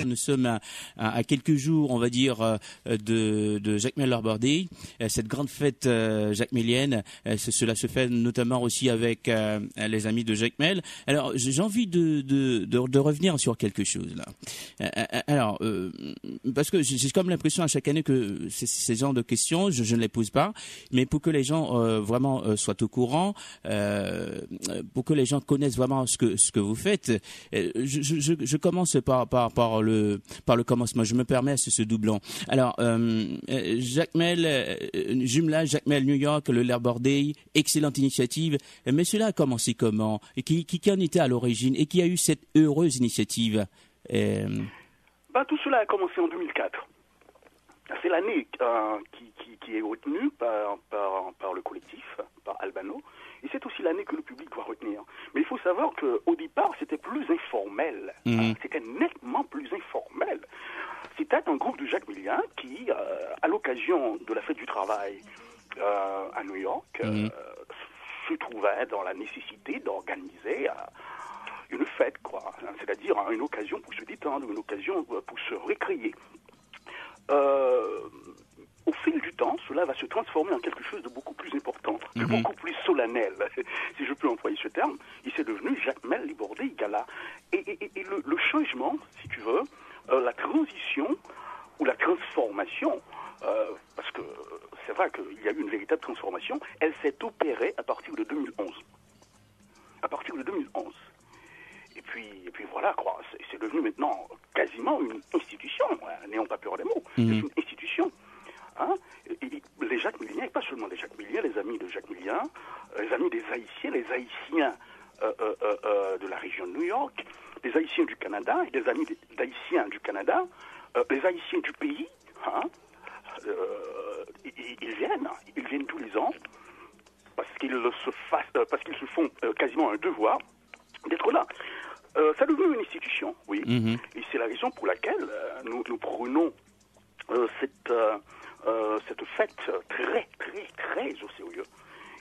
Nous sommes à quelques jours, on va dire, de Jacmel Leur Birthday, cette grande fête jacmélienne. Cela se fait notamment aussi avec les amis de Jacmel. Alors, j'ai envie de revenir sur quelque chose là. Alors, parce que j'ai comme l'impression à chaque année que ces genres de questions, je ne les pose pas, mais pour que les gens vraiment soient au courant, pour que les gens connaissent vraiment ce que vous faites, je commence par le commencement. Je me permets ce doublon. Alors, Jacmel, jumelage Jacmel New York, le Leur Birthday, excellente initiative. Mais cela a commencé comment? Et qui en était à l'origine? Et qui a eu cette heureuse initiative? Tout cela a commencé en 2004. C'est l'année qui est retenue par le collectif, par Albano, et c'est aussi l'année que le public doit retenir. Mais il faut savoir qu'au départ, c'était plus informel. C'était nettement plus informel. C'était un groupe de jacméliens qui, à l'occasion de la fête du travail à New York, se trouvait dans la nécessité d'organiser une fête, quoi. C'est-à-dire une occasion pour se détendre, une occasion pour se récréer. Au fil du temps, cela va se transformer en quelque chose de beaucoup plus important, de beaucoup plus solennel, si je peux employer ce terme. Il s'est devenu Jacmel Leur Birthday Gala. Et le changement, si tu veux, la transition ou la transformation, parce que c'est vrai qu'il y a eu une véritable transformation, elle s'est opérée à partir de 2011. À partir de 2011. Et puis voilà, quoi. C'est devenu maintenant quasiment une institution. N'ayons pas peur des mots. C'est une institution. Hein? Et les jacméliens, et pas seulement les jacméliens, les amis de jacméliens, les amis des Haïtiens, les Haïtiens de la région de New York, les Haïtiens du Canada, et les amis d'Haïtiens du Canada, les Haïtiens du pays, hein? Ils viennent tous les ans parce qu'ils se font quasiment un devoir d'être là. Ça est devenu une institution, oui. Et c'est la raison pour laquelle nous prenons cette fête très, très, très au sérieux.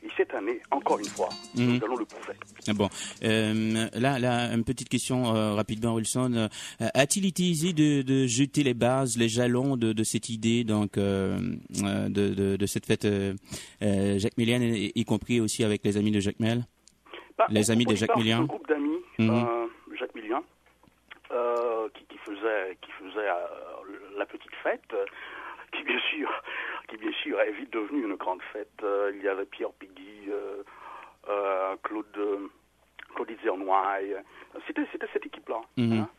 Et cette année, encore une fois, nous allons le prouver. Bon, là, une petite question rapidement, Wilson. A-t-il été aisé de jeter les bases, les jalons de cette idée, donc de cette fête jacmélienne, y compris aussi avec les amis de Jacmel? Les amis des jacméliens. Un groupe d'amis jacméliens qui faisait la petite fête, qui bien sûr est vite devenue une grande fête. Il y avait Pierre Piggy, Claude Zernoy. C'était cette équipe-là.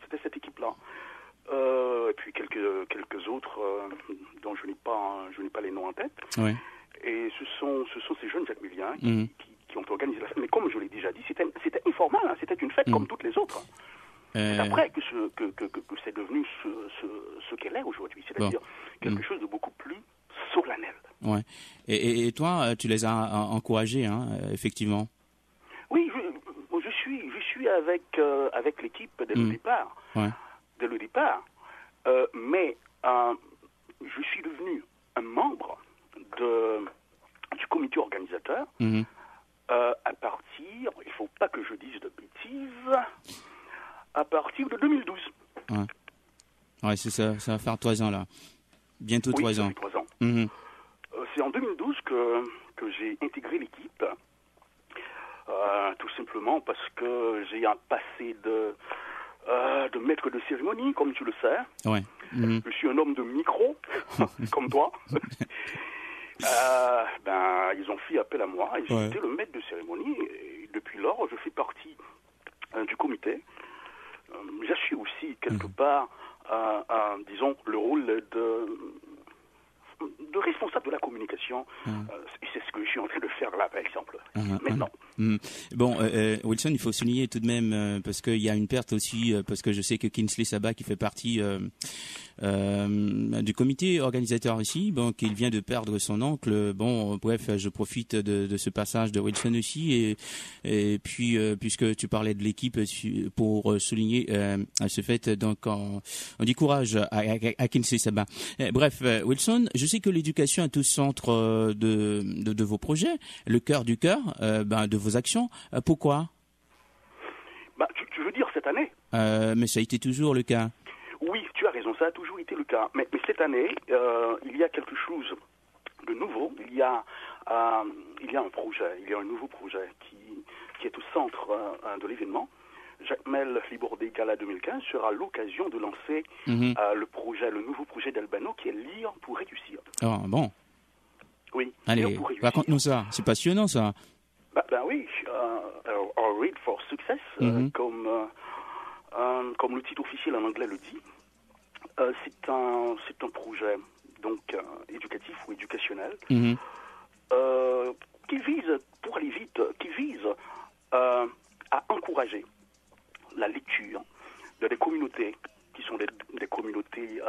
C'était cette équipe-là. Et puis quelques autres dont je n'ai pas les noms en tête. Ouais. Et ce sont ces jeunes jacméliens qui ont organisé la fête. Mais comme je l'ai déjà dit, c'était informel. C'était une fête comme toutes les autres. C'est après que c'est devenu ce qu'elle est aujourd'hui, c'est-à-dire quelque chose de beaucoup plus solennel. Ouais. Et toi, tu les as encouragés, hein, effectivement. Oui, je suis avec l'équipe dès le départ. Ouais. Dès le départ. Mais je suis devenu un membre du comité organisateur à partir, il ne faut pas que je dise de bêtises, à partir de 2012. Ouais, c'est ça, ça va faire 3 ans là. Bientôt 3 ans. 3 ans. C'est en 2012 que j'ai intégré l'équipe, tout simplement parce que j'ai un passé de maître de cérémonie, comme tu le sais. Ouais. Je suis un homme de micro, comme toi. Ils ont fait appel à moi et j'ai été le maître de cérémonie. Et depuis lors, je fais partie du comité. J'assure aussi quelque part, disons, le rôle de responsable de la communication. C'est ce que je suis en train de faire là, par exemple. Maintenant. Bon, Wilson, il faut souligner tout de même, parce qu'il y a une perte aussi, parce que je sais que Kingsley Saba, qui fait partie du comité organisateur ici, bon, qu'il vient de perdre son oncle. Bon, bref, je profite de ce passage de Wilson aussi, et puis puisque tu parlais de l'équipe, pour souligner ce fait, donc on dit courage à Kingsley Saba. Bref, Wilson, je sais que l'éducation est au centre de vos projets, le cœur du cœur, de vos actions. Pourquoi? Tu veux dire cette année? Mais ça a été toujours le cas. Oui, tu as raison, ça a toujours été le cas. Mais cette année, il y a quelque chose de nouveau. Il y a un projet, il y a un nouveau projet qui est au centre de l'événement. Jacmel Libordet Gala 2015 sera l'occasion de lancer le nouveau projet d'Albano, qui est Lire pour réussir. Ah bon. Oui. Allez, raconte-nous ça. C'est passionnant, ça. Oui. Read for Success, comme le titre officiel en anglais le dit. C'est un projet donc éducatif ou éducationnel qui vise, pour aller vite, à encourager la lecture de des communautés qui sont des communautés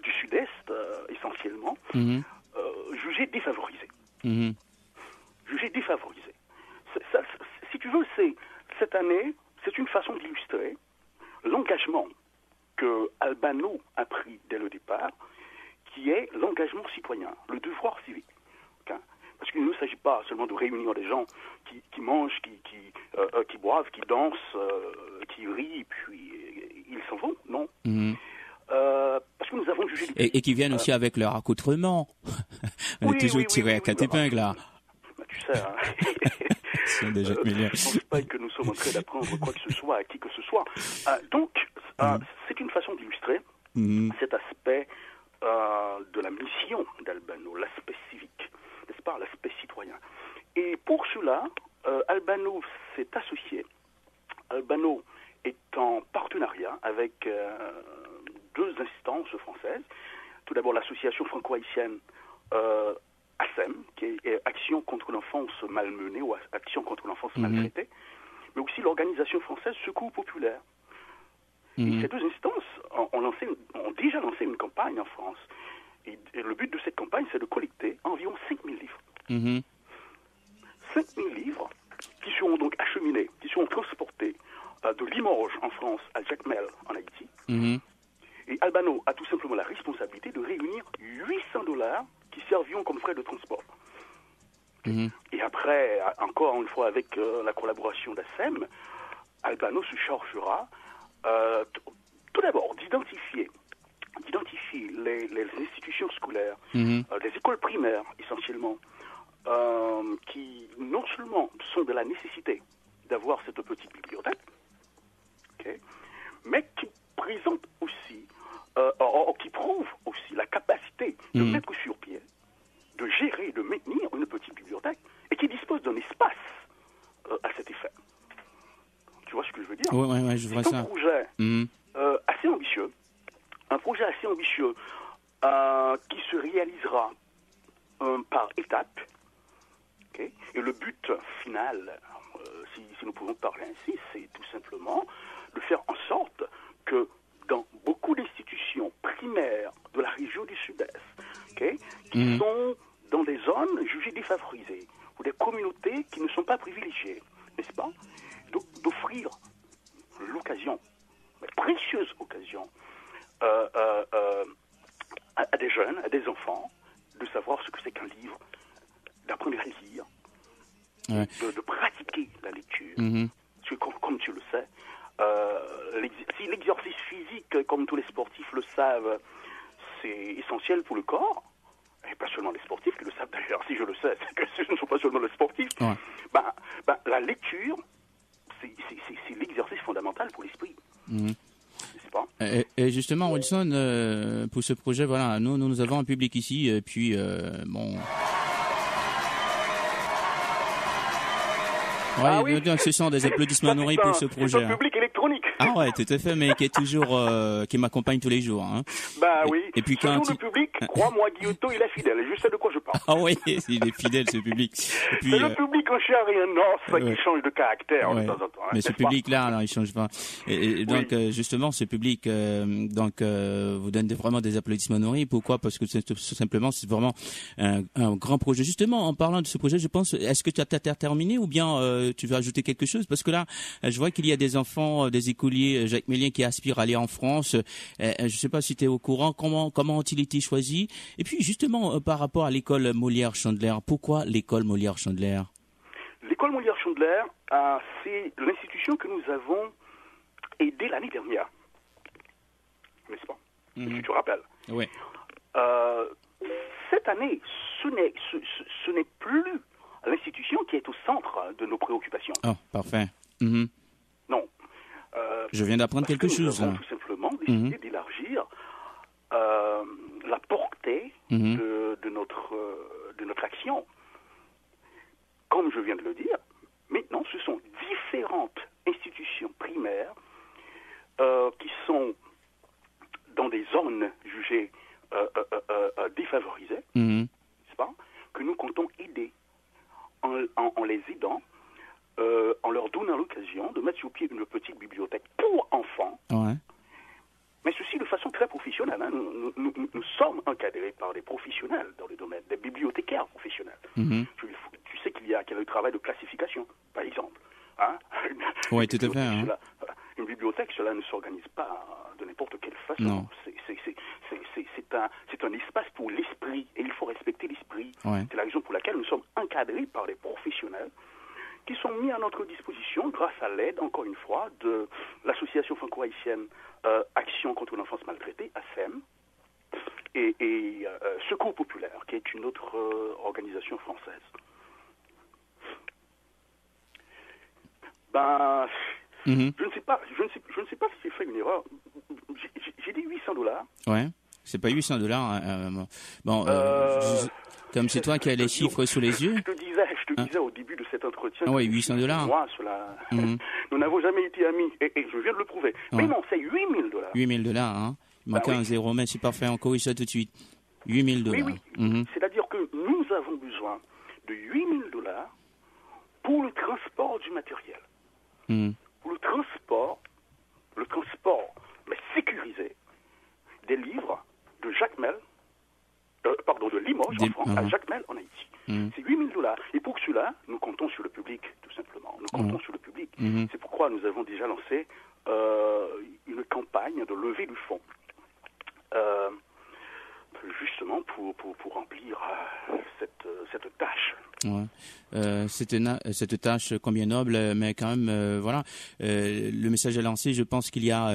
du Sud-Est essentiellement, jugées défavorisées. Jugées défavorisées. Si tu veux, cette année, c'est une façon d'illustrer l'engagement que Albano a pris dès le départ, qui est l'engagement citoyen, le devoir civique. Parce qu'il ne s'agit pas seulement de réunir des gens qui mangent, qui boivent, qui dansent, qui rient, puis ils s'en vont, non. Parce que nous avons jugé... Et qui viennent aussi avec leur accoutrement. On est toujours tiré à quatre épingles, là. Tu sais, je ne pense pas que nous sommes en train d'apprendre quoi que ce soit à qui que ce soit. Donc, c'est une façon d'illustrer cet aspect de la mission d'Albano, l'aspect civique, n'est-ce pas, l'aspect citoyen. Et pour cela, Albano s'est associé. Albano est en partenariat avec deux instances françaises. Tout d'abord, l'association franco-haïtienne ASEM, qui est Action contre l'enfance malmenée ou Action contre l'enfance maltraitée, mais aussi l'organisation française Secours populaire. Et ces deux instances ont déjà lancé une campagne en France. Et le but de cette campagne, c'est de collecter environ 5000 livres. 5000 livres qui seront donc acheminés, qui seront transportés de Limoges en France à Jacmel en Haïti. Et Albano a tout simplement la responsabilité de réunir $800 qui serviront comme frais de transport. Et après, encore une fois avec la collaboration d'ASEM, Albano se chargera tout d'abord d'identifier les institutions scolaires, les écoles primaires essentiellement, qui non seulement sont de la nécessité d'avoir cette petite bibliothèque, mais qui présentent aussi, qui prouvent aussi la capacité de mettre sur pied, de gérer, de maintenir une petite bibliothèque, et qui dispose d'un espace à cet effet. Tu vois ce que je veux dire? Oui, je vois ça. C'est un projet assez ambitieux, qui se réalisera par étapes. Et le but final, si nous pouvons parler ainsi, c'est tout simplement de faire en sorte que dans beaucoup d'institutions primaires de la région du Sud-Est, qui sont dans des zones jugées défavorisées, ou des communautés qui ne sont pas privilégiées, n'est-ce pas, d'offrir l'occasion, la précieuse occasion, à des jeunes, à des enfants, de savoir ce que c'est qu'un livre, d'apprendre à lire, de pratiquer la lecture. Parce que comme tu le sais, si l'exercice physique, comme tous les sportifs le savent, c'est essentiel pour le corps, et pas seulement les sportifs qui le savent d'ailleurs, si je le sais, c'est que ce ne sont pas seulement les sportifs, la lecture, c'est l'exercice fondamental pour l'esprit. N'est-ce pas? Et justement, Wilson, pour ce projet, voilà, nous avons un public ici, et puis, bon... Ah oui, donc ce sont des applaudissements nourris pour ce projet. C'est un public électronique. Ah ouais, tout à fait, mais qui est toujours, qui m'accompagne tous les jours. Hein. Bah oui. Et puis quand le public, crois-moi, Guillotot, il est fidèle. Je sais de quoi je parle. Ah oui, il est fidèle, ce public. Et puis, c'est le public en chair et en os qui change de caractère de temps en temps. Mais ce public-là, alors, il change pas. Et donc, justement, ce public, vous donne vraiment des applaudissements nourris. Pourquoi? Parce que tout simplement, c'est vraiment un grand projet. Justement, en parlant de ce projet, je pense, est-ce que tu as terminé ou bien tu veux ajouter quelque chose? Parce que là, je vois qu'il y a des enfants, des écoliers Jacques Mélien qui aspirent à aller en France. Je ne sais pas si tu es au courant. Comment ont-ils été choisis? Et puis, justement, par rapport à l'école Molière-Chandler, pourquoi l'école Molière-Chandler? L'école Molière-Chandler, c'est l'institution que nous avons aidée l'année dernière. N'est-ce pas? Si tu te rappelles. Oui. Cette année, ce n'est plus l'institution qui est au centre de nos préoccupations. Oh, parfait. Non. Je viens d'apprendre quelque chose. Nous avons tout simplement décidé d'élargir la portée de notre action. Comme je viens de le dire, maintenant, ce sont différentes institutions primaires qui sont dans des zones jugées défavorisées, n'est-ce pas, que nous comptons aider en les aidant, en leur donnant l'occasion de mettre sur pied une petite bibliothèque pour enfants, mais ceci de façon très professionnelle. Hein. Nous sommes encadrés par des professionnels dans le domaine, des bibliothécaires professionnels. Tu sais qu'il y a le travail de classification, par exemple. Hein. Oui, tout à fait. Hein. Une bibliothèque, cela ne s'organise pas de n'importe quelle façon. Non. C'est un espace pour l'esprit, et il faut respecter l'esprit. Ouais. C'est la raison pour laquelle nous sommes encadrés par des professionnels qui sont mis à notre disposition grâce à l'aide, encore une fois, de l'association franco-haïtienne Action contre l'enfance maltraitée, ASEM, et Secours populaire, qui est une autre organisation française. Je ne sais pas si j'ai fait une erreur. J'ai dit $800. Ouais. C'est pas $800. Comme c'est toi qui as les chiffres sous les yeux. Je te disais au début de cet entretien. Ah oui, $800. Moi, cela. Nous n'avons jamais été amis, et je viens de le prouver. Mais non, c'est $8,000. $8,000, hein. Il manquait un zéro, mais c'est parfait, on corrige ça tout de suite. $8,000. Oui. C'est-à-dire que nous avons besoin de $8,000 pour le transport du matériel. Pour le transport, mais sécurisé, des livres de Jacmel, de Limoges en France, à Jacmel en Haïti. C'est $8,000. Et pour cela, nous comptons sur le public, tout simplement. Nous comptons sur le public. C'est pourquoi nous avons déjà lancé une campagne de levée du fonds. Justement pour remplir cette tâche. Ouais. Cette tâche combien noble, mais quand même, voilà. Le message est lancé. Je pense qu'il y a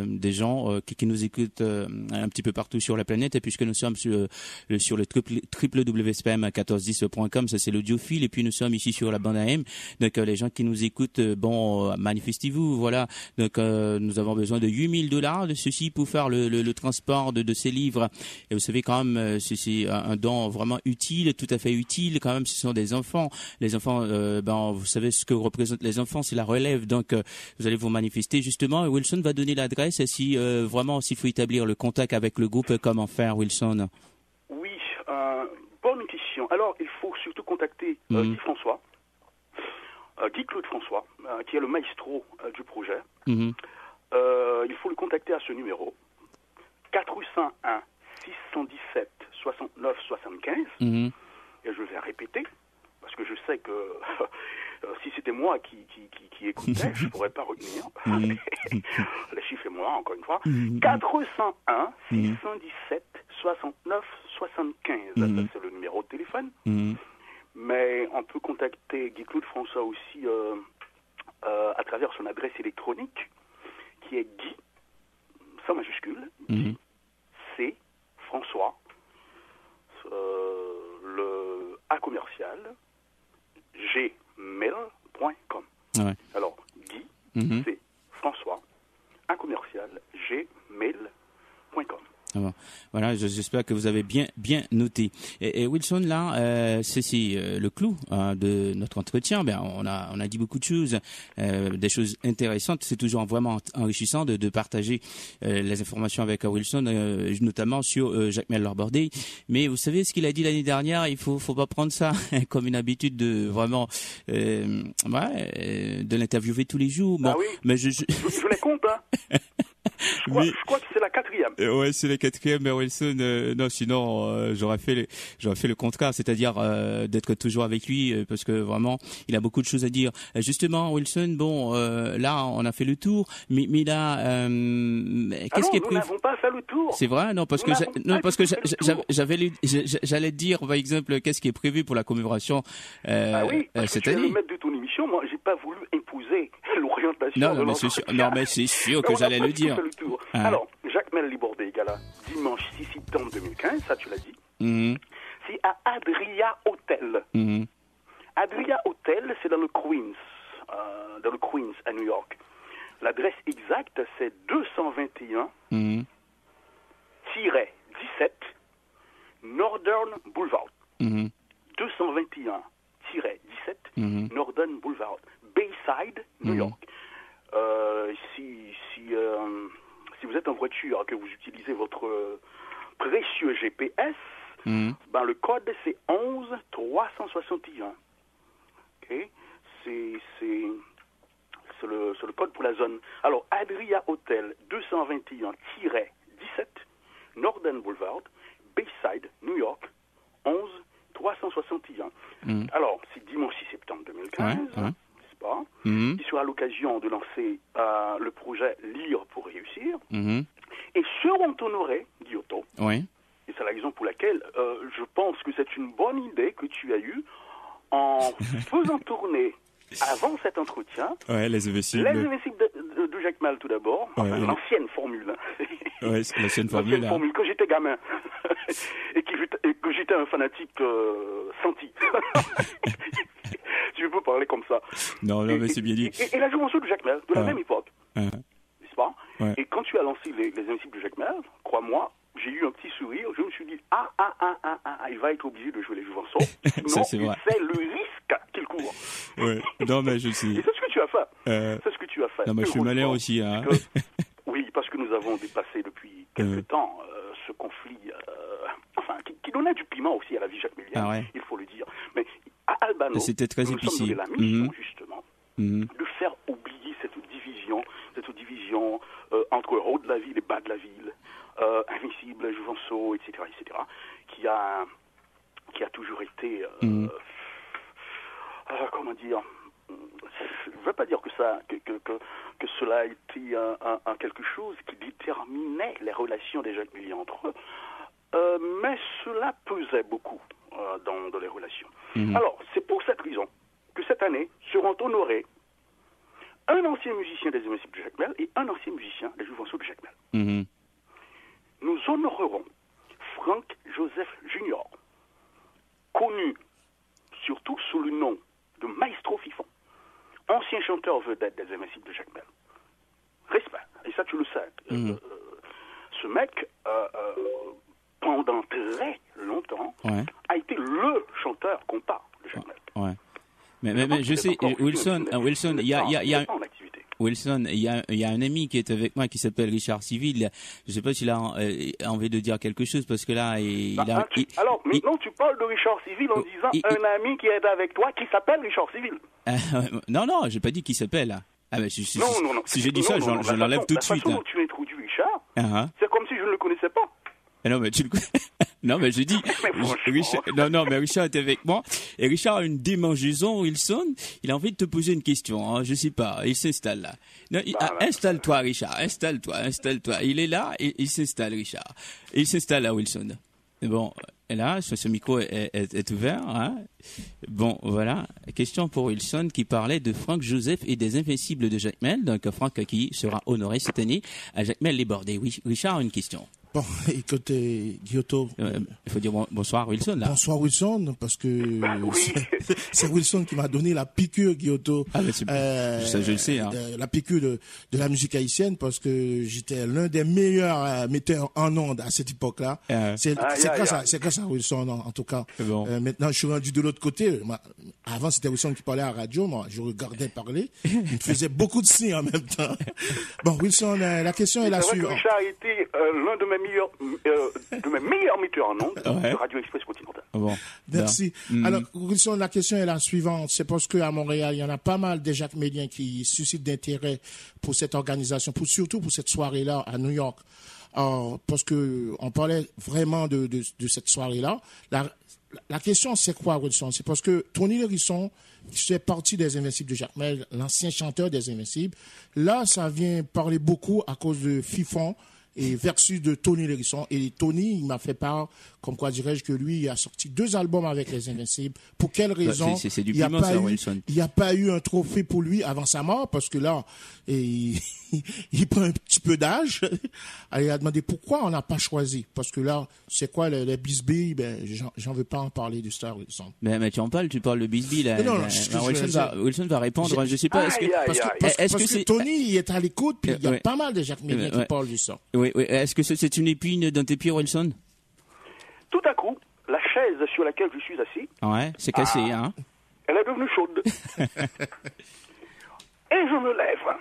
des gens qui nous écoutent un petit peu partout sur la planète. Et puisque nous sommes sur le www.spam1410.com, ça c'est l'audiophile. Et puis nous sommes ici sur la bande AM. Donc les gens qui nous écoutent, manifestez-vous. Voilà. Donc nous avons besoin de $8,000 de ceci pour faire le transport de ces livres. Et vous savez quand même, c'est un don vraiment utile, tout à fait utile. Quand même, ce sont des enfants. Les enfants, vous savez ce que représentent les enfants, c'est la relève. Donc, vous allez vous manifester justement. Et Wilson va donner l'adresse. Et si vraiment, s'il faut établir le contact avec le groupe, comment faire, Wilson? Oui, bonne question. Alors, il faut surtout contacter Guy François, Guy-Claude François, qui est le maestro du projet. Il faut le contacter à ce numéro 401 617 69 75. Et je vais répéter, parce que je sais que si c'était moi qui écoutais, je ne pourrais pas retenir. Les chiffres et moi, encore une fois. 401 617 69 75. Ça, c'est le numéro de téléphone. Mais on peut contacter Guy-Claude François aussi à travers son adresse électronique, qui est Guy, sans majuscule, Guy, C, François, le A commercial, gmail.com. Ouais. Alors, Guy, c'est François, A commercial, gmail.com. Bon. Voilà, j'espère que vous avez bien noté. Et Wilson, là, c'est le clou de notre entretien. Ben, on a dit beaucoup de choses, des choses intéressantes. C'est toujours vraiment enrichissant de partager les informations avec Wilson, notamment sur Jacmel Lord-Bordey. Mais vous savez ce qu'il a dit l'année dernière, il faut pas prendre ça comme une habitude de vraiment de l'interviewer tous les jours. Bon, ah oui. Mais je les compte, hein. Je crois que c'est la 4e. Ouais, c'est la 4e, mais Wilson, non, sinon j'aurais fait le contraire, c'est-à-dire d'être toujours avec lui, parce que vraiment, il a beaucoup de choses à dire. Justement, Wilson, bon, là, on a fait le tour, mais là, qu'est-ce qui est prévu? Nous n'avons pas fait le tour. C'est vrai, non, parce que j'allais te dire, par exemple, qu'est-ce qui est prévu pour la commémoration cette année. Le maître de ton émission, moi, j'ai pas voulu imposer l'orientation. Non, mais c'est sûr que j'allais le dire. Alors, Jacmel Lord-Bordey Gala, dimanche 6 septembre 2015, ça tu l'as dit. C'est à Adria Hotel. Adria Hotel, c'est dans le Queens à New York. L'adresse exacte, c'est 221-17 Northern Boulevard. 221-17 Northern Boulevard, Bayside, New York. Si vous êtes en voiture, que vous utilisez votre précieux GPS, ben le code c'est 11361. Okay? C'est le code pour la zone. Alors, Adria Hotel 221-17 Northern Boulevard, Bayside, New York, 11361. Alors, c'est dimanche 6 septembre 2015. Qui sera l'occasion de lancer le projet Lire pour réussir. Et seront honorés, Guillotot. Et c'est la raison pour laquelle je pense que c'est une bonne idée que tu as eue en faisant tourner, avant cet entretien, les Invincibles de Jacmel tout d'abord, l'ancienne formule. L'ancienne formule. Quand j'étais gamin et que j'étais un fanatique senti. Tu peux parler comme ça. Non, mais c'est bien dit. Et la jouance de Jacmel, de la même époque. N'est-ce pas? Et quand tu as lancé les Invincibles de Jacmel, crois-moi, j'ai eu un petit sourire. Je me suis dit, il va être obligé de jouer les Jouvenceaux. Sinon, c'est le risque qu'il court. Non, mais je sais. Et c'est ce que tu as fait. Non, mais je suis malin aussi. Oui, parce que nous avons dépassé depuis quelque temps ce conflit, qui donnait du piment aussi à la vie jacmelienne, il faut le dire. Mais à Albano, c'était très épicé. Nous sommes donné la mission, justement, de faire oublier cette division entre haut de la ville et bas de la ville, Invincible, Jouvenceaux, etc., qui a toujours été, comment dire, je ne veux pas dire que cela a été quelque chose qui déterminait les relations des jacmeliens entre eux, mais cela pesait beaucoup dans les relations. Alors, c'est pour cette raison que cette année seront honorés un ancien musicien des Invincibles de Jacmel et un ancien musicien des Jouvenceaux de Jacmel. Nous honorerons Frank Joseph Jr., connu surtout sous le nom de Maestro Fifon, ancien chanteur vedette des Invincibles de Jacmel. Respect, et ça tu le sais. Ce mec, pendant très longtemps, a été le chanteur compas de Jacmel. Mais je sais, Wilson, il y a un ami qui est avec moi qui s'appelle Richard Civil. Je ne sais pas s'il a envie de dire quelque chose parce que là, alors, maintenant, tu parles de Richard Civil en disant un ami qui est avec toi qui s'appelle Richard Civil. Non, j'ai pas dit qu'il s'appelle. Non. Si j'ai dit ça, je l'enlève tout de suite. La façon dont tu introduis Richard, c'est comme si je ne le connaissais pas. Non, mais tu le connais. Non, mais je dis, mais Richard est avec moi. Et Richard a une démangeaison, Wilson. Il a envie de te poser une question, je sais pas. Il s'installe là. Non, installe-toi, Richard. Installe-toi. Il est là et il s'installe, Richard. Et il s'installe là, Wilson. Bon, là, ce micro est ouvert. Bon, voilà. Question pour Wilson qui parlait de Frank Joseph et des Invincibles de Jacmel. Donc, Frank qui sera honoré cette année à Jacmel Lord-Bordey. Oui, Richard a une question. Bon, écoutez, Giotto. Il faut dire bonsoir Wilson là. Bonsoir Wilson, parce que Oui. c'est Wilson qui m'a donné la piqûre, Giotto. Ah, mais ça je le sais. Hein. La piqûre de la musique haïtienne, parce que j'étais l'un des meilleurs metteurs en ondes à cette époque-là. C'est grâce à Wilson, en tout cas. Bon. Maintenant, je suis rendu de l'autre côté. Avant, c'était Wilson qui parlait à la radio. Moi, je regardais parler. Il me faisait beaucoup de signes en même temps. Bon, Wilson, la question est la suivante. Richard a été l'un de mes meilleurs metteurs en ondes de Radio Express Continental. Bon. Merci. Alors, Wilson, la question est la suivante. C'est parce qu'à Montréal, il y en a pas mal de Jacméliens qui suscitent d'intérêt pour cette organisation, surtout pour cette soirée-là à New York. Parce que on parlait vraiment de cette soirée-là. La question, c'est quoi, Wilson? C'est parce que Tony Lérisson, qui fait partie des Invincibles de Jacmel, l'ancien chanteur des Invincibles, là, ça vient parler beaucoup à cause de Fifon et versus de Tony Lérisson. Et Tony, il m'a fait part, comme quoi dirais-je, que lui, il a sorti 2 albums avec les Invincibles. Pour quelle raison? C'est du piment, ça, Wilson. Il n'y a pas eu un trophée pour lui avant sa mort, parce que là, il prend un petit peu d'âge. Il a demandé pourquoi on n'a pas choisi. Parce que là, c'est quoi les bisbilles? Ben, j'en veux pas en parler de Star Wilson. Mais tu parles de bisbilles là. Non, Wilson va répondre. Je sais pas. Parce que Tony, il est à l'écoute, puis il y a pas mal de Jacméliens qui parlent de ça. Oui. Est-ce que c'est une épine dans tes pieds, Wilson? Tout à coup, la chaise sur laquelle je suis assis, c'est cassé, hein. elle est devenue chaude. Et je me lève.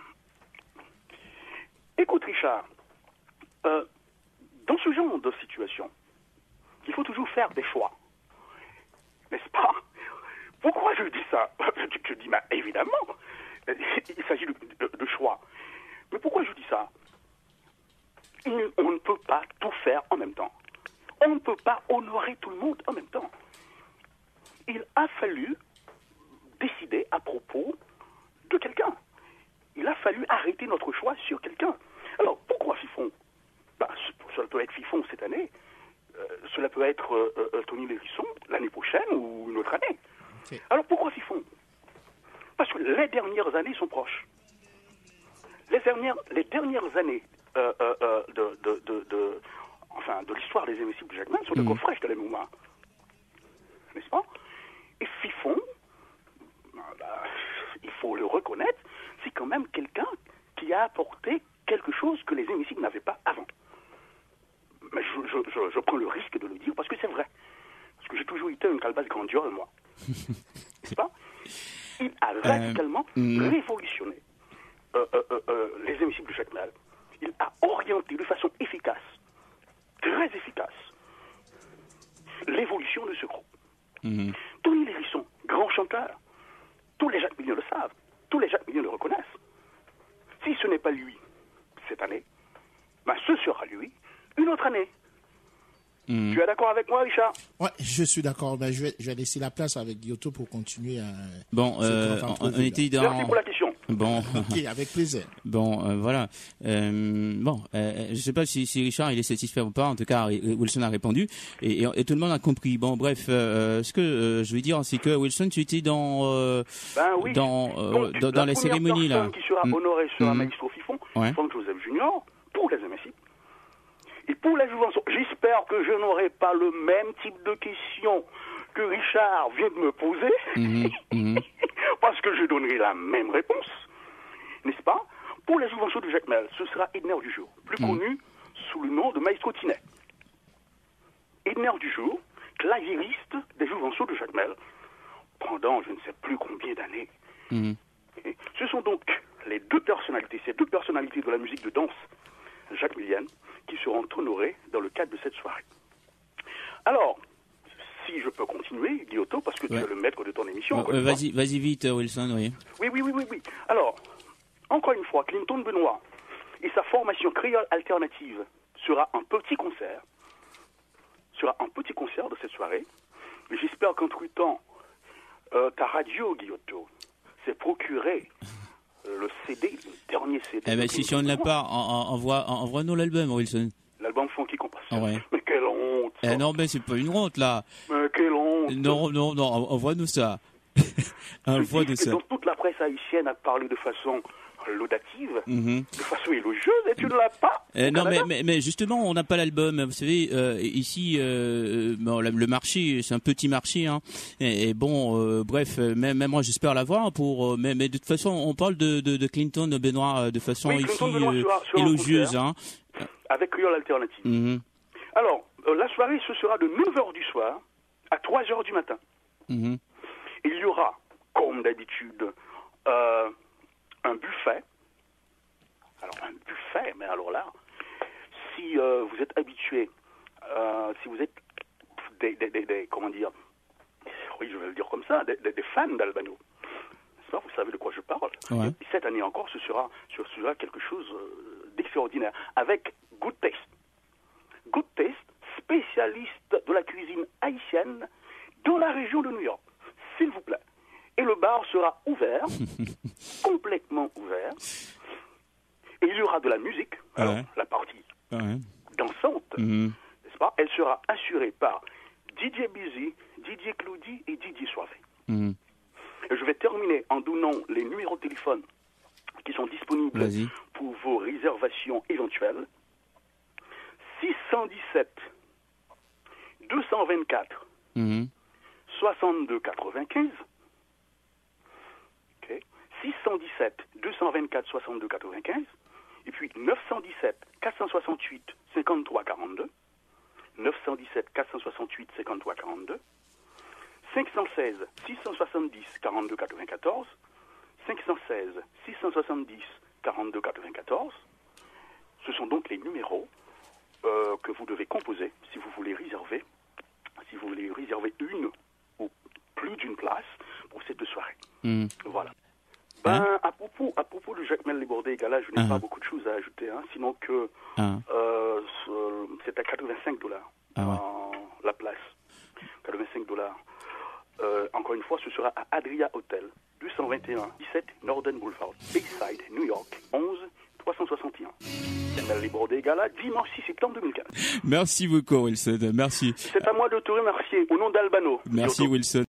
Écoute, Richard, dans ce genre de situation, il faut toujours faire des choix. N'est-ce pas? Pourquoi je dis ça? Je dis, évidemment, il s'agit de choix. Mais pourquoi je dis ça? On ne peut pas tout faire en même temps. On ne peut pas honorer tout le monde en même temps. Il a fallu décider à propos de quelqu'un. Il a fallu arrêter notre choix sur quelqu'un. Alors, pourquoi Fifon? Cela peut être Fifon cette année. Cela peut être Tony Lérisson l'année prochaine ou une autre année. Okay. Alors, pourquoi Fifon? Parce que les dernières années sont proches. Les dernières années de l'histoire des Invincibles de Jacmel sont encore fraîches de la mémoire. N'est-ce pas? Et Fifon, il faut le reconnaître, c'est quand même quelqu'un qui a apporté quelque chose que les Invincibles n'avaient pas avant. Mais je prends le risque de le dire parce que c'est vrai. Parce que j'ai toujours été une calebasse grandiole, moi. N'est-ce pas? Il a radicalement révolutionné les Invincibles de Jacmel. Il a orienté de façon efficace, très efficace, l'évolution de ce groupe. Tony Lérisson, grand chanteur, tous les Jacmeliens le savent, tous les Jacmeliens le reconnaissent. Si ce n'est pas lui cette année, ce sera lui une autre année. Tu es d'accord avec moi, Richard? Oui, je suis d'accord. Je vais laisser la place avec Giotto pour continuer à... Bon, on était dans... Merci pour la question. Bon. Ok, avec plaisir. Bon, voilà. Je sais pas si Richard il est satisfait ou pas. En tout cas, Wilson a répondu et tout le monde a compris. Bon, bref, ce que je veux dire, c'est que Wilson, tu étais dans dans les cérémonies là. La personne qui sera honorée sera Maestro Fifon, Franck Joseph Junior, pour les Invincibles. Et pour la Juventus, j'espère que je n'aurai pas le même type de questions que Richard vient de me poser, parce que je donnerai la même réponse, n'est-ce pas? Pour la Juventus de Jacmel, ce sera Edner Dujour, plus connu sous le nom de Maestro Tinet. Edner Dujour, claviériste des Juventus de Jacmel, pendant je ne sais plus combien d'années. Ce sont donc les deux personnalités, ces deux personnalités de la musique de danse jacmelienne, qui seront honorés dans le cadre de cette soirée. Alors, si je peux continuer, Giotto, parce que tu es le maître de ton émission. Vas-y vite, Wilson, oui. Oui. Alors, encore une fois, Clinton Benoît et sa formation créole alternative sera un petit concert de cette soirée. J'espère qu'entre-temps, ta radio, Giotto, s'est procuré le CD, le dernier CD. Si on ne l'a pas, envoie-nous l'album, Wilson. L'album Funky Compassion. Ouais. Mais quelle honte! Non, mais c'est pas une honte, là. Mais quelle honte! Non, envoie-nous ça. Envoie-nous ça. Donc, toute la presse haïtienne a parlé de façon laudative, de façon élogieuse, et tu ne l'as pas. Non, mais justement, on n'a pas l'album. Vous savez, ici, bon, le marché, c'est un petit marché, hein. Et bon, bref, même moi, j'espère l'avoir pour. Mais de toute façon, on parle de Clinton, Benoît, de façon oui, ici sera élogieuse, hein. Avec Creole Alternative. Alors, la soirée, ce sera de 9h du soir à 3h du matin. Il y aura, comme d'habitude, un buffet. Alors, un buffet, mais alors là, si vous êtes habitué, si vous êtes des comment dire, oui, je vais le dire comme ça, des fans d'Albano, vous savez de quoi je parle. Ouais. Et cette année encore, ce sera quelque chose d'extraordinaire, avec Good Taste. Good Taste, spécialiste de la cuisine haïtienne dans la région de New York, s'il vous plaît. Et le bar sera ouvert, complètement ouvert. Et il y aura de la musique, alors la partie dansante, n'est-ce pas? Elle sera assurée par DJ Busy, DJ Claudie et DJ Soivé. Et je vais terminer en donnant les numéros de téléphone qui sont disponibles pour vos réservations éventuelles. 617 224 62 95. 617 224 62 95. Et puis 917 468 53 42. 917 468 53 42. 516 670 42 94. 516 670 42 94. Ce sont donc les numéros que vous devez composer si vous voulez réserver une ou plus d'une place pour cette soirée. Voilà. À propos de Jacmel Libordé Gala, je n'ai pas beaucoup de choses à ajouter, sinon que c'est à $85 la place. $85. Encore une fois, ce sera à Adria Hotel, 221 17 Northern Boulevard, Bayside, New York, 11 361. Jacmel Libordé Gala, dimanche 6 septembre 2015. Merci beaucoup, Wilson. Merci. C'est à moi de te remercier au nom d'Albano. Merci, Wilson.